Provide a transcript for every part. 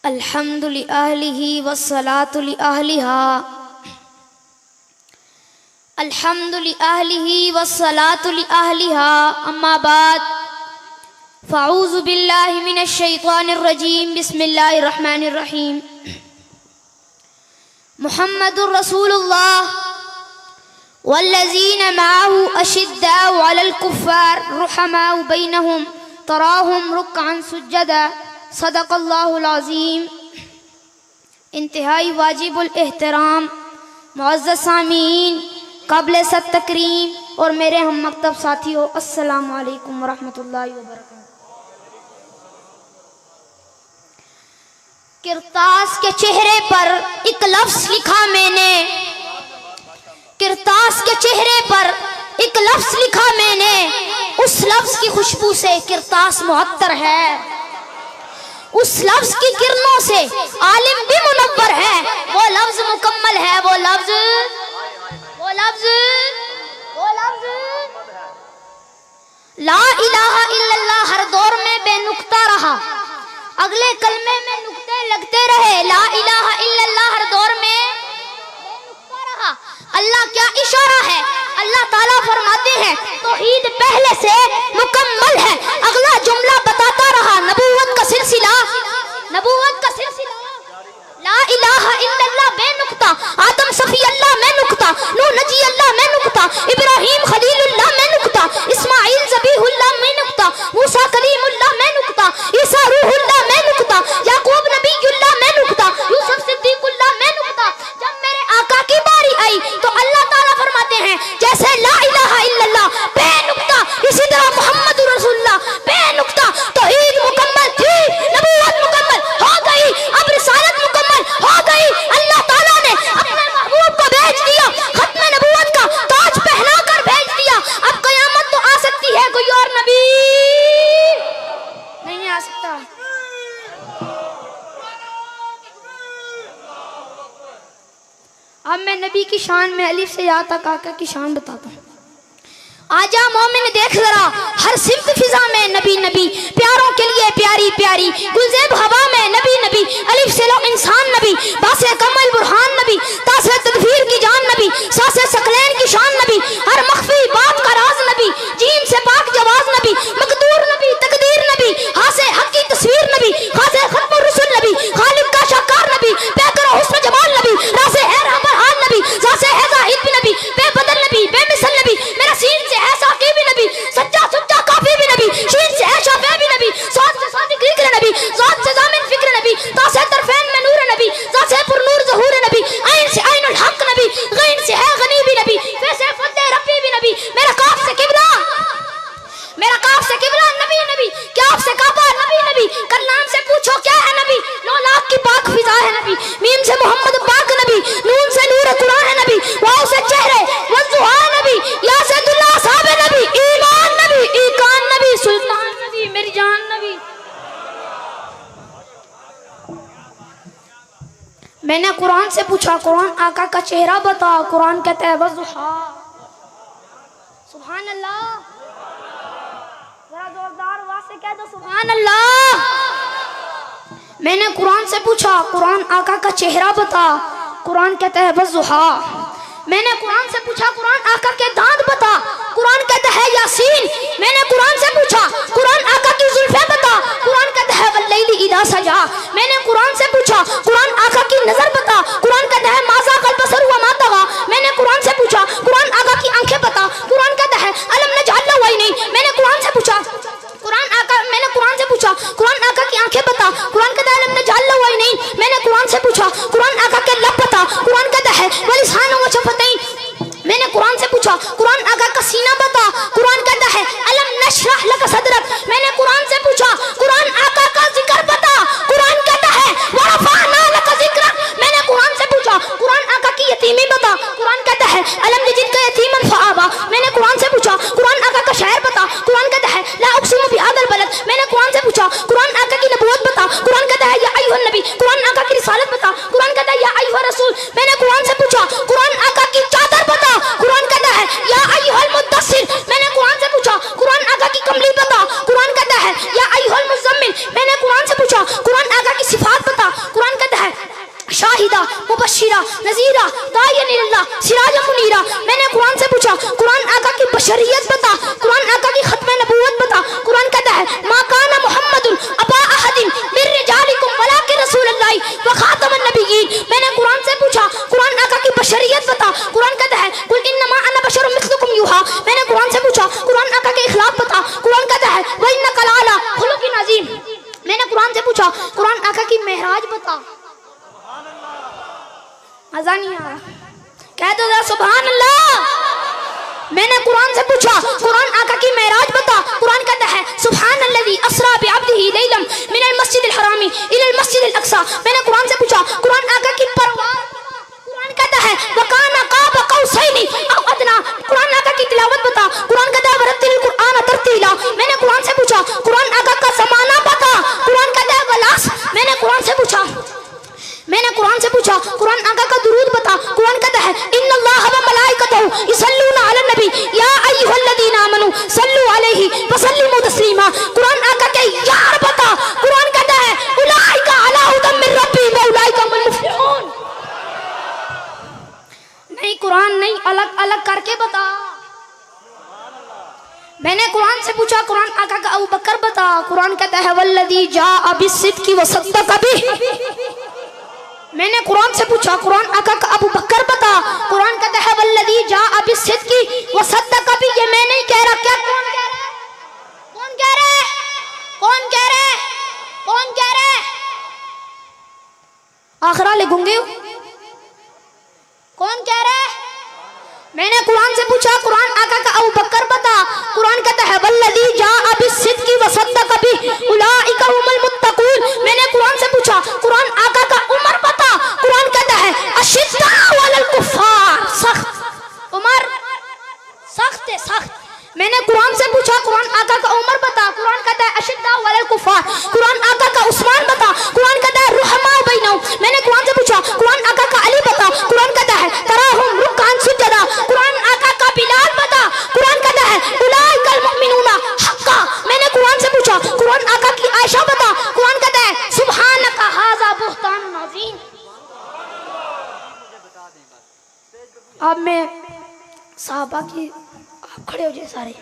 अल्हम्दुलिल्लाहि वस्सलातु लिअहलिहा अल्हम्दुलिल्लाहि वस्सलातु लिअहलिहा अम्मा बाद फ़अऊज़ु बिल्लाहि मिनश शैतानिर रजीम बिस्मिल्लाहिर रहमानिर रहीम मुहम्मदुर रसूलुल्लाह वल्लज़ीना मअहु अशिद्दाउ अलल कुफ़्फ़ार रुहमाउ बैनहुम तराहुम रुक्अन सुज्जदा सदक़ल्लाहुल अज़ीम। इंतहाई वाजिबुल एहतराम मुअज़्ज़ज़ सामीन, काबिल सद तकरीम और मेरे हम मकतब साथियों, अस्सलामु अलैकुम वरहमतुल्लाहि वबरकातुहू। किरतास के चेहरे पर एक लफ्ज़ लिखा मैंने, किरतास के चेहरे पर एक लफ्ज़ लिखा मैंने, उस लफ्ज़ की खुशबू से किरतास मुअत्तर है, उस लफ्ज़ की किरणों से आलिम भी मुनव्वर है। वो लफ्ज़ मुकम्मल है, वो लफ्ज़ ला इलाहा इल्लल्लाह हर दौर में बेनुक्ता रहा, अगले कलमे में नुक्ते लगते रहे। ला इलाहा इल्लल्लाह हर दौर में बेनुक्ता रहा। अल्लाह क्या इशारा है, अल्लाह ताला फरमाते हैं तौहीद पहले से मुकम्मल है। अगला जुमला बताता रहा नबूवत का सिलसिला ला इलाहा इल्लल्लाह बेनुक्ता, आदम सफी अल्लाह में नुक्ता, नूह नजी अल्लाह में नुक्ता, इब्राहिम खलीलुल्लाह में नुक्ता, इस्माइल ज़बीहुल्लाह में नुक्ता, मूसा कलीमुल्लाह में नुक्ता, ईसा रूहुल्लाह में नुक्ता, याकूब नबीयुल्लाह में नुक्ता, यूसुफ सिद्दीकुल्लाह में नुक्ता। जब मेरे आका की बारी आई तो अल्लाह ताला फरमाते हैं जैसे ला इलाहा इल्लल्लाह बेनुक्ता, इसी तरह मुहम्मदुर रसूलुल्लाह बेनुक्ता। तौहीद मुकम्मल थी, नबूवत मुकम्मल हो गई, अब रिसालत मुकम्मल हो गई। अल्लाह ताला ने अपने महबूब को भेज दिया, खत्म नबूवत का ताज पहना कर भेज दिया। अब कयामत तो आ सकती है, कोई और नबी नहीं आ सकता। अब मैं नबी की शान में अलिफ से या तक आका की शान बताता हूँ। आजा मोमिन देख जरा, हर सिमत फिजा में नबी नबी, प्यारों के लिए प्यारी प्यारी, गुलजेब हवा में नबी नबी, अलिफ से लो इंसान नबी, बासे कमल बुरहान नबी, तासे तदफीर की जान नबी, सासे सकलैन की शान नबी, हर मख्फी बात का राज नबी, जीन से पाक जवाज नबी, मकदूर नबी, तकदीर नबी, हासे हक की तस्वीर नबी, खासे खत्म रसूल नबी, खालिक का शाकार नबी, बेकर हुस्न जमाल नबी, रासे है रहमान नबी, सासे है जाहिद भी नबी, बेबदल नबी, बेमिसल नबी, मेरा सीन से है साकी भी नबी, सच्चा सुच्चा काफी भी नबी, शीन से है शाफे भी नबी, साथ से सादिक जिक्र नबी, जात से जामिन फिक्र नबी, तासे तरफैन में नूर नबी, जात से पुरनूर ज़हूर नबी, आइन से आइनुल हक नबी, गैन से है गनी भी नबी, फैसे फद्दे रब्बी भी नबी, मेरा काफ से किबला नबी नबी, क्या आपसे काबा नबी नबी, कल्लाम से पूछो क्या है नबी, 9 लाख की पाक फिजा है नबी, मीम से मोहम्मद पाक नबी, नून से नूर कुरान है नबी, वाव से चेहरे वज़ुहा नबी, या से दुल्ला साहब नबी, ईमान नबी, ईकान नबी, सुल्तान नबी, मेरी जान नबी। मैंने कुरान से पूछा, कुरान आका का चेहरा बता, कुरान कहता है वज़ुहा। सुभान अल्लाह, जरा जोरदार आवाज से कह दो सुभान अल्लाह। मैंने कुरान से पूछा, कुरान आका का चेहरा बता, कुरान कहता है वज़ुहा। मैंने कुरान से पूछा, कुरान आका के दांत बता, कुरान कहता है यासीन। मैंने कुरान से पूछा, कुरान आका की जुल्फें बता, कुरान कहता है वल्लैलि इज़ा सजा। मैंने कुरान से पूछा, कुरान आका की नजर बता, कुरान कहता है माज़ा कल बसर हुआ मा तगा। मैंने कुरान से पूछा, कुरान आका की आंखें बता, कुरान कहता है अलम नजअल लहू ऐनैन। मैंने कुरान से पूछा, मैंने कुरान से पूछा, कुरान आका की आंखें बता, कुरान कहता है अलम नजअल लहू ऐनैन। मैंने कुरान से पूछा, कुरान आका के लब बता, कुरान कहता है वलिसानन व शफ़तैन। मैंने कुरान से पूछा, कुरान आका का सीना बता, कुरान कहता है अलम नशरह लक सदरक। मैंने कुरान से पूछा, कुरान आका का जिक्र बता, कुरान कहता है वरफ़अना लक ज़िक्रक। मैंने कुरान से पूछा, कुरान आका की यतीमी बता, कुरान कहता है अलम नजिदका यतीमन फ़आवा। मैंने कुरान से पूछा, कुरान आका का शायर बता, कुरान कहता है ला उक़सिमु बिहाज़ल बलद। मैंने कुरान से पूछा, कुरान आका की नबूवत बता, कुरान कहता है या अय्युहन नबी। कुरान आका की रिसालत बता, कुरान कहता है या अय्युहर रसूल। मैंने कुरान से पूछा, कुरान आका की चादर बता, कुरान कहता है या अय्युहल मुद्दस्सिर। मैंने कुरान से पूछा, कुरान आका की कमली बता, कुरान कहता है या अय्युहल मुज़म्मिल। मैंने कुरान कुरान से पूछा कुरान आका की सिफात बता। कुरान कहता है शाहिदा मुबशिरा नजीरा दायन इल्लाह सिराज मुनीरा। मैंने कुरान से पूछा कुरान आका की बशरियत बता। कुरान आका की खत्म नबूवत बता। कुरान कहता है मा काना मुहम्मदुन अबा अहदिन मिर रिजालिकुम वलाकिन रसूलुल्लाह व खातमुन नबिय्यीन। मैंने कुरान से पूछा कुरान आका की बशरियत बता। कुरान कहता है कुल इन्नमा अना बशरुम मिस्लुकुम युहा। मैंने कुरान से पूछा कुरान आका के इखलाक बता। कुरान कहता है व इन्नका लअला खुलुकिन अज़ीम। मैंने कुरान से पूछा कुरान आका की मेहराज बता। मजा नहीं आ रहा, कह दो जरा सुभान अल्लाह। मैंने कुरान से पूछा कुरान आका की मेराज बता। कुरान कहता है सुब्हानल्लज़ी अस्रा बिअब्दिही लैलन मिनल मस्जिदिल हरामी इलल मस्जिदिल अक्सा। मैंने कुरान से पूछा कुरान आका की परवार। कुरान कहता है वकाना काब कौसैनी औ अदना। कुरान आका की तिलावत बता। कुरान कहता है वरतिल कुरान तरतीला। मैंने कुरान से पूछा कुरान आका का ज़माना बता। कुरान कहता है वलास। मैंने कुरान से पूछा कुरान आका का दुरूद बता। कुरान कहता है इन्नल्लाह व मलाइकतहु युसल्लूना अलन नबी या अय्युहल्लज़ीना आमनू सल्लु अलैहि व सल्लिमू तस्लीमा। कुरान आका के यार बता। कुरान कहता है उलाइका अला हुदम मिर रब्बिहिम व उलाइका हुमुल मुफ्लिहून। नहीं कुरान नहीं, अलग अलग करके बता। मैंने कुरान से पूछा कुरान आका का अबू बकर बता। कुरान कहता है वल्लज़ी जाअ बिस्सिद्क़ि व सद्दक़ बिही। मैंने कुरान से पूछा कुरान आका का अबू बकर बता। कुरान कहता है वल्लज़ी जाअ बिस्सिद्क़ि व सद्दक़ बिही। ये मैं नहीं कह रहा, क्या कौन कह रहा है? कौन कह रहा है? कौन कह रहा है? कौन कह रहा है? आखिरा ले गूंगे कौन कह रहा है? मैंने कुरान से पूछा कुरान आका का अबू बकर बता। कुरान कहता है वल्लज़ी जाअ बिस्सिद्क़ि व सद्दक़ बिही उलाइका हुमुल मुत्तक़ून। मैंने कुरान से पूछा कुरान आका का उमर बता। कुरान कहता है अशिद्दाउ अलल कुफ़ार। सख्त उमर, सख्त है सख्त। मैंने कुरान से पूछा कुरान आका का उमर बता। कुरान कहता है अशिद्दाउ अलल कुफ़ार। कुरान आका का उस्मान बता। कुरान कहता है रुहमा बैनहुम। मैंने कुरान से पूछा कुरान आका का अली बता। कुरान कहता है तराहुम रुक्कान सुजदा। कुरान आका का बिलाल बता। कुरान कहता है उलाइकल मुमिनूना हक्का। मैंने कुरान से पूछा कुरान आका की आयशा बता। कुरान कहता है सुब्हानका हाज़ा बुहतानुन अज़ीम। अब मैं साहबा की, आप खड़े हो जाए सारे।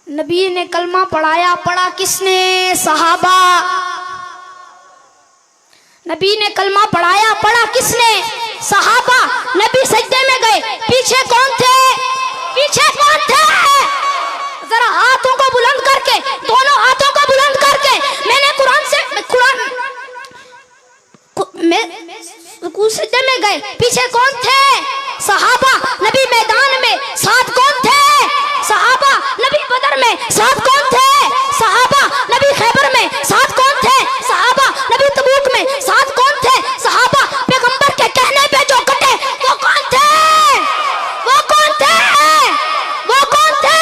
नबी ने कलमा पढ़ाया, पढ़ा किसने? सहाबा। नबी ने कलमा पढ़ाया, पढ़ा किसने? सहाबा। नबी सजदे में गए, पीछे कौन थे? पीछे कौन थे? जरा हाथों को बुलंद करके, दोनों हाथों को बुलंद करके। मैंने कुरान से सजदे में गए, पीछे कौन थे? सहाबा। नबी मैदान में, साथ कौन थे? सहाबा। नबी बदर में, साथ कौन थे? सहाबा। नबी खैबर में, साथ कौन थे? सहाबा। नबी तबूक में, साथ कौन थे? सहाबा। पैगंबर के कहने पे जो कटे वो कौन थे? वो कौन थे? वो कौन थे?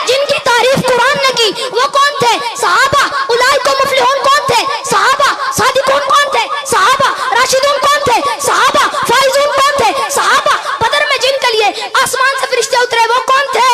जिनकी तारीफ कुरान ने की वो कौन थे? सहाबा। उलाइका मुफ्लिहून कौन थे? सहाबा। सादिकून कौन थे? सहाबा। राशिदून कौन थे? सहाबा। फाइजून कौन थे? सहाबा। बदर में जिनके लिए आसमान से फरिश्ते उतरे वो कौन थे?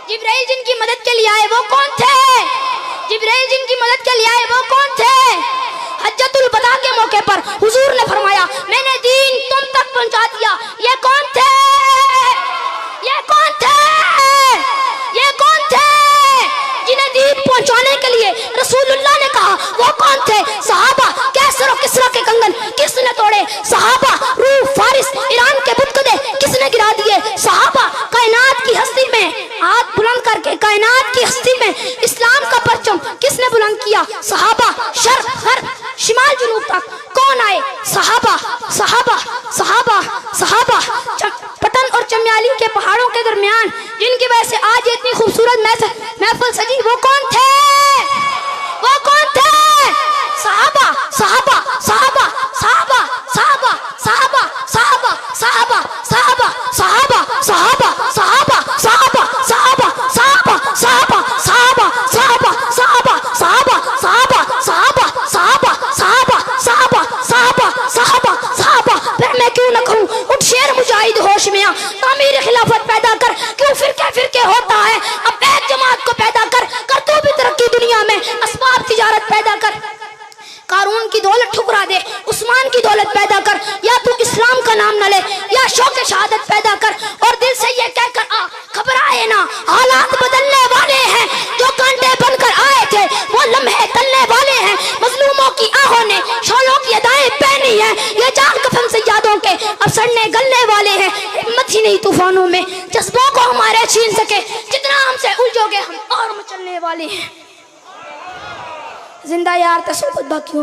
जिब्राइल जिनकी मदद के लिए आए वो कौन थे? जिब्राइल जिनकी मदद के लिए आए वो कौन थे? हज्जतुल वदा के मौके पर हुजूर ने फरमाया मैंने दीन तुम तक पहुंचा दिया। ये कौन थे? ये कौन थे? ये कौन थे जिन्हें दीन पहुंचाने के लिए रसूलुल्लाह ने कहा वो कौन थे? सहाबा। कैसर और किसरा के कंगन किसने तोड़े? सहाबा। रूम फारिस ईरान के बुतकदे किसने गिरा दिए? सहाबा। कायनात की हस्ती में हाथ बुलंद करके कायनात की हस्ती में इस्लाम का परचम किसने बुलंद किया? सहाबा। शर्क गर्ब शिमाल जुनूब तक कौन आए? सहाबा। सहाबा। सहाबा। सहाबा। पटन और चमियाली के पहाड़ों के दरमियान जिनकी वजह से आज इतनी खूबसूरत महफिल सजी वो कौन थे? वो कौन थे? सहाबा। सहाबा। सहाबा। सहाबा। सहाबा। सहाबा। सहाबा। सहाबा। सहाबा। सहाबा। सहाबा। सहाबा। सहाबा। सहाबा। सहाबा। सहाबा। तामीर खिलाफत पैदा कर, क्यों फिरके होता है, अब एक जमात को पैदा कर तू भी तरक्की दुनिया में, असबाब तिजारत पैदा कर, कारून की दौलत ठुकरा दे, उस्मान की दौलत पैदा कर, या तू इस्लाम का नाम न ले या शौक शहादत पैदा कर, और दिल से ये कहकर आ, घबराए ना, हालात बदलने वाले हैं, जो कांटे बनकर आए थे वो लम्हे तलने वाले हैं, मजलूमों की आहों ने शोलों की अदाएं पहनी है, ये जान कफन से यादों के अब सड़ने गलने वाले हैं, हिम्मत ही नहीं तूफानों में जज्बों को हमारे छीन सके, जितना हमसे उलझोगे हम और मचलने वाले हैं। जिंदा यार तसव्वुत बाकी